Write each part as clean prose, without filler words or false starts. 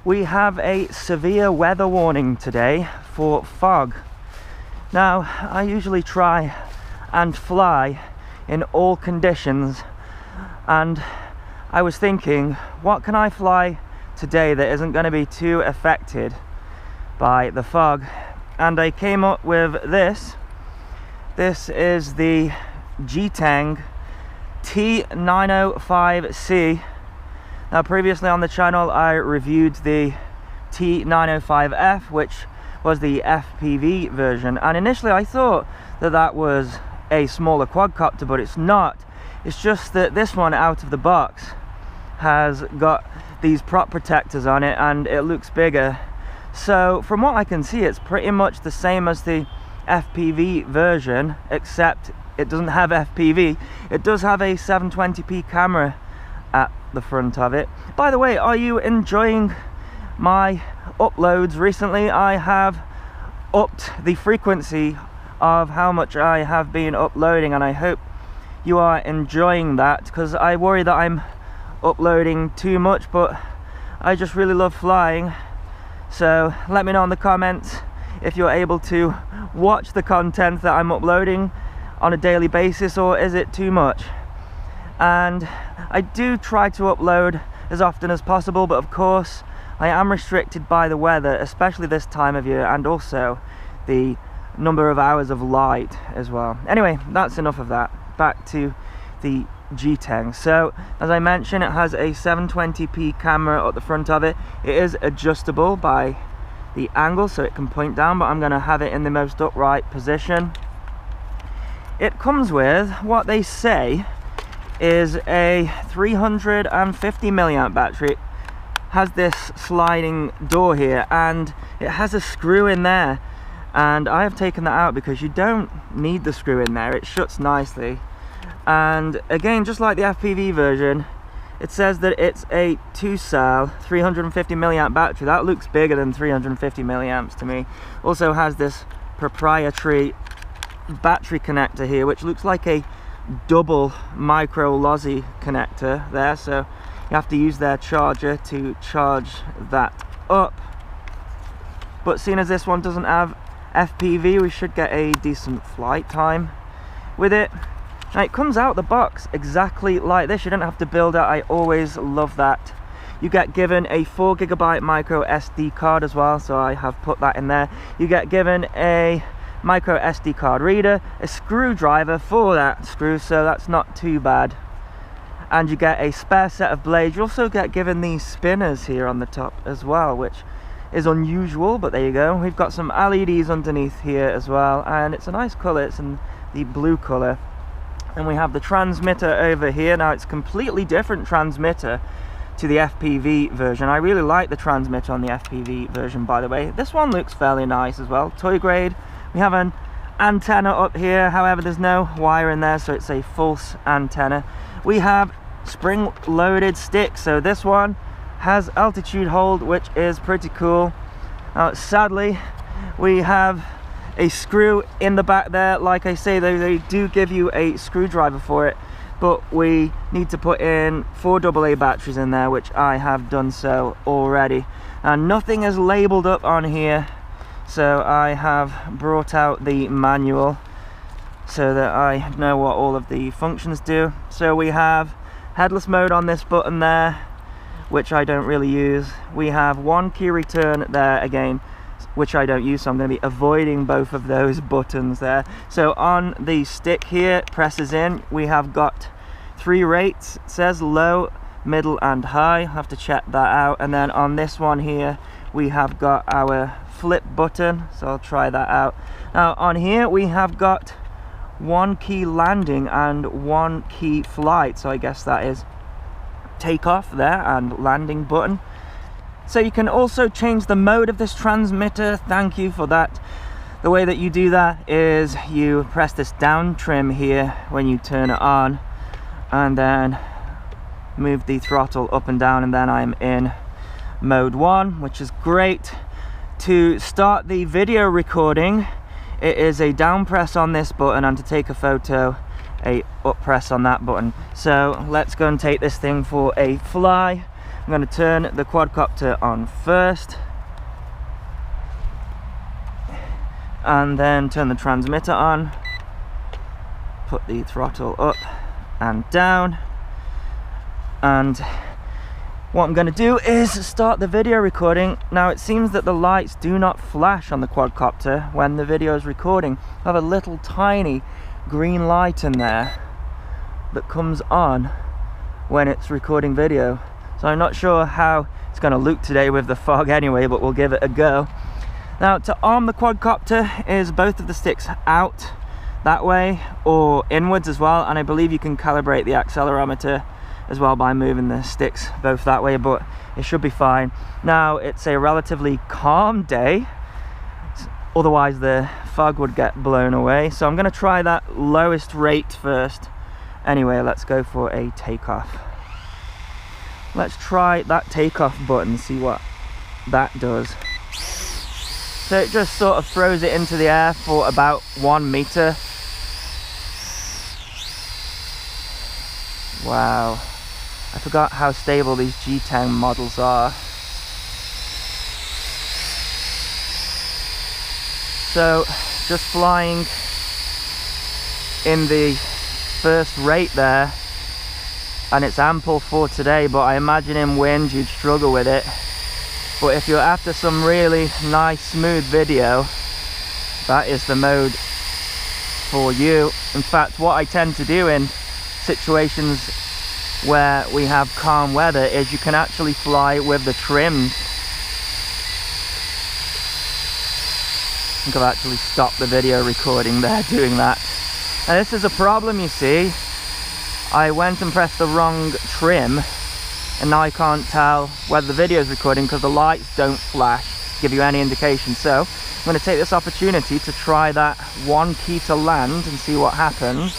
we have a severe weather warning today for fog. Now, I usually try and fly in all conditions, and I was thinking, what can I fly today that isn't going to be too affected by the fog? And I came up with this. This is the GTENG T905C. Now, previously on the channel I reviewed the T905F, which was the FPV version, and initially I thought that that was a smaller quadcopter, but it's not. It's just that this one out of the box has got these prop protectors on it and it looks bigger. So from what I can see, it's pretty much the same as the FPV version, except it doesn't have FPV. It does have a 720p camera at the front of it. By the way, are you enjoying my uploads recently? I have upped the frequency of how much I have been uploading, and I hope you are enjoying that, because I worry that I'm uploading too much, but I just really love flying. So let me know in the comments if you're able to watch the content that I'm uploading on a daily basis, or is it too much? And I do try to upload as often as possible, but of course I am restricted by the weather, especially this time of year, and also the number of hours of light as well. Anyway, that's enough of that. Back to the GTENG. So as I mentioned, it has a 720p camera at the front of it. It is adjustable by the angle, so it can point down, but I'm going to have it in the most upright position. It comes with what they say is a 350 milliamp battery. It has this sliding door here, and it has a screw in there, and I have taken that out because you don't need the screw in there. It shuts nicely. And again, just like the FPV version, it says that it's a 2-cell 350 milliamp battery. That looks bigger than 350 milliamps to me. Also has this proprietary battery connector here, which looks like a double micro Lossy connector there, so you have to use their charger to charge that up. But seeing as this one doesn't have FPV, we should get a decent flight time with it. Now, it comes out the box exactly like this. You don't have to build it. I always love that. You get given a 4GB micro SD card as well, so I have put that in there. You get given a micro SD card reader, a screwdriver for that screw, so that's not too bad, and you get a spare set of blades. You also get given these spinners here on the top as well, which is unusual, but there you go. We've got some LEDs underneath here as well, and it's a nice color. It's in the blue color. And we have the transmitter over here. Now, it's a completely different transmitter to the FPV version. I really like the transmitter on the FPV version, by the way. This one looks fairly nice as well, toy grade. We have an antenna up here, however there's no wire in there, so it's a false antenna. We have spring-loaded sticks, so this one has altitude hold, which is pretty cool. Sadly, we have a screw in the back there. Like I say, they do give you a screwdriver for it, but we need to put in 4 AA batteries in there, which I have done so already. And nothing is labeled up on here, so I have brought out the manual so that I know what all of the functions do. So we have headless mode on this button there, which I don't really use. We have 1 key return there again, which I don't use, so I'm going to be avoiding both of those buttons there. So on the stick here, it presses in. We have got 3 rates. It says low, middle and high. I'll have to check that out. And then on this one here, we have got our flip button, so I'll try that out. Now on here we have got 1 key landing and 1 key flight, so I guess that is takeoff there and landing button. So you can also change the mode of this transmitter. Thank you for that. The way that you do that is you press this down trim here when you turn it on, and then move the throttle up and down, and then I'm in mode 1, which is great. To start the video recording, it is a down press on this button, and to take a photo, a up press on that button. So let's go and take this thing for a fly. I'm going to turn the quadcopter on first, and then turn the transmitter on, put the throttle up and down, and what I'm going to do is start the video recording. Now it seems that the lights do not flash on the quadcopter when the video is recording. I have a little tiny green light in there that comes on when it's recording video, so I'm not sure how it's going to look today with the fog anyway, but we'll give it a go. Now, to arm the quadcopter is both of the sticks out that way or inwards as well, and I believe you can calibrate the accelerometer as well by moving the sticks both that way, but it should be fine. Now, it's a relatively calm day, otherwise the fog would get blown away, so I'm going to try that lowest rate first. Anyway, let's go for a takeoff. Let's try that takeoff button, see what that does. So it just sort of throws it into the air for about 1 meter. Wow. I forgot how stable these GTENG models are. So, just flying in the first rate there, and it's ample for today, but I imagine in wind you'd struggle with it. But if you're after some really nice smooth video, that is the mode for you. In fact, what I tend to do in situations where we have calm weather is you can actually fly with the trims. I think I've actually stopped the video recording there doing that. And this is a problem, you see. I went and pressed the wrong trim, and now I can't tell whether the video is recording because the lights don't flash to give you any indication. So I'm going to take this opportunity to try that 1 key to land and see what happens.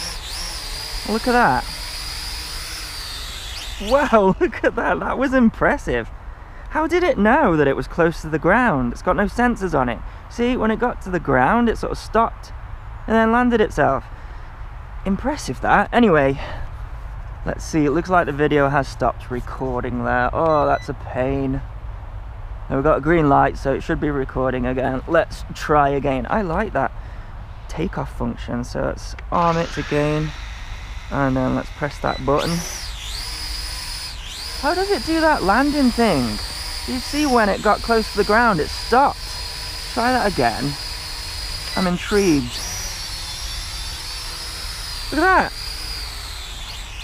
Look at that. Wow, look at that. That was impressive. How did it know that it was close to the ground? It's got no sensors on it. See, when it got to the ground, it sort of stopped and then landed itself. Impressive, that. Anyway, let's see. It looks like the video has stopped recording there. Oh, that's a pain. Now we've got a green light, so it should be recording again. Let's try again. I like that takeoff function. So let's arm it again, and then let's press that button. How does it do that landing thing? You see, when it got close to the ground, it stopped. Try that again. I'm intrigued. Look at that.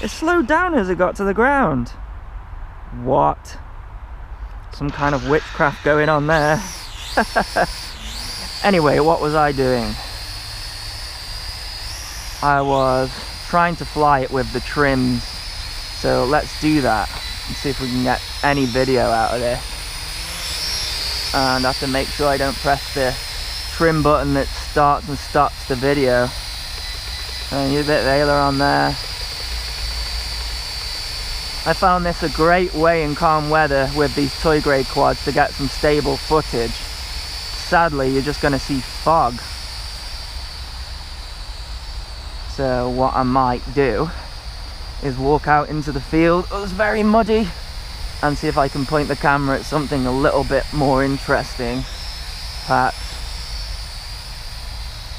It slowed down as it got to the ground. What? Some kind of witchcraft going on there. Anyway, what was I doing? I was trying to fly it with the trims. So let's do that and see if we can get any video out of this. And I have to make sure I don't press the trim button that starts and stops the video. And a bit of aileron there. I found this a great way in calm weather with these toy grade quads to get some stable footage. Sadly, you're just going to see fog. So what I might do is walk out into the field. Oh, it's very muddy, and see if I can point the camera at something a little bit more interesting. Perhaps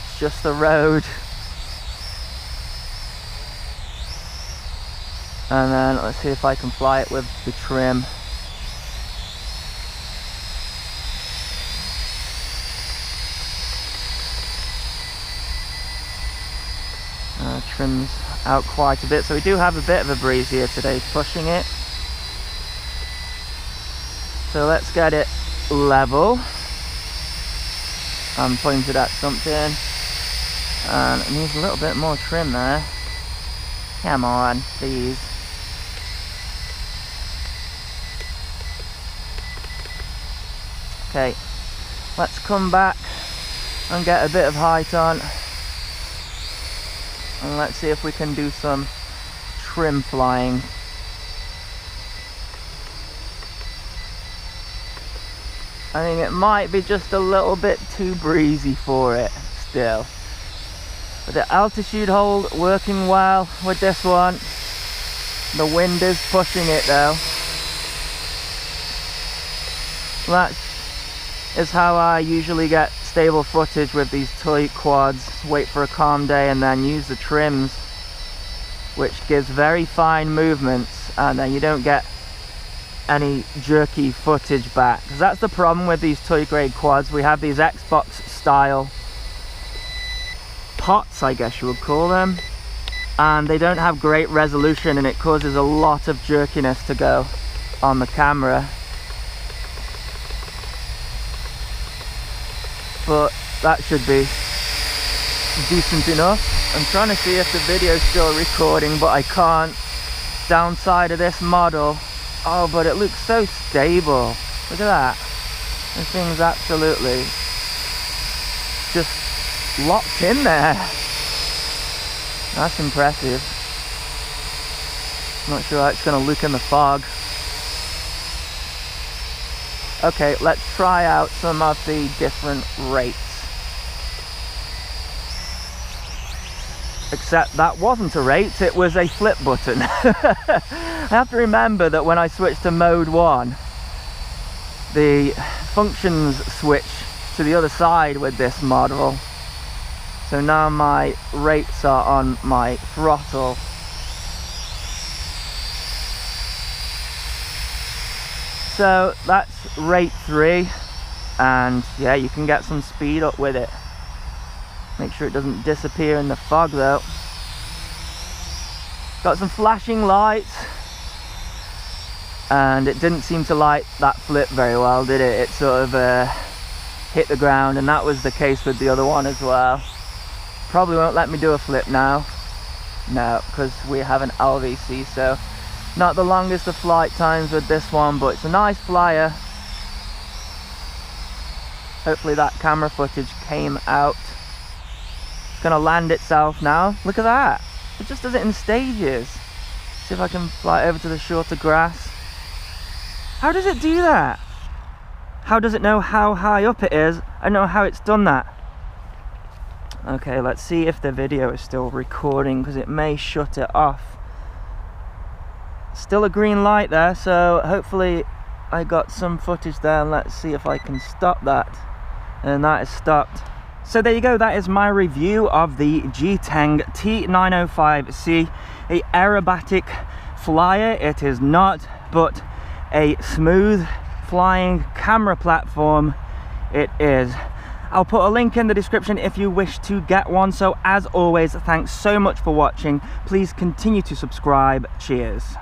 it's just the road. And then let's see if I can fly it with the trim. Trim's out quite a bit, so we do have a bit of a breeze here today pushing it. So let's get it level. I'm pointed at something, and it needs a little bit more trim there. Come on, please. Okay, let's come back and get a bit of height on, and let's see if we can do some trim flying. I think it might be just a little bit too breezy for it still. But the altitude hold working well with this one. The wind is pushing it though. That is how I usually get stable footage with these toy quads. Wait for a calm day and then use the trims, which gives very fine movements, and then you don't get any jerky footage back, because that's the problem with these toy grade quads. We have these Xbox style pots, I guess you would call them, and they don't have great resolution, and it causes a lot of jerkiness to go on the camera. But that should be decent enough. I'm trying to see if the video is still recording, but I can't. Downside of this model, oh, but it looks so stable. Look at that. This thing's absolutely just locked in there. That's impressive. Not sure how it's going to look in the fog. Okay, let's try out some of the different rates. Except that wasn't a rate, it was a flip button. I have to remember that when I switch to mode 1, the functions switch to the other side with this model. So now my rates are on my throttle. So that's rate 3, and yeah, you can get some speed up with it. Make sure it doesn't disappear in the fog though. Got some flashing lights, and it didn't seem to light that flip very well, did it? It sort of hit the ground, and that was the case with the other one as well. Probably won't let me do a flip now. No, because we have an LVC, so not the longest of flight times with this one, but it's a nice flyer. Hopefully that camera footage came out. It's gonna land itself now. Look at that. It just does it in stages. See if I can fly over to the shorter grass. How does it do that? How does it know how high up it is? I don't know how it's done that. Okay, let's see if the video is still recording, because it may shut it off. Still a green light there, so hopefully I got some footage there. Let's see if I can stop that. And that is stopped. So there you go, that is my review of the GTENG T905C, a aerobatic flyer. It is not, but a smooth flying camera platform it is. I'll put a link in the description if you wish to get one. So as always, thanks so much for watching. Please continue to subscribe. Cheers.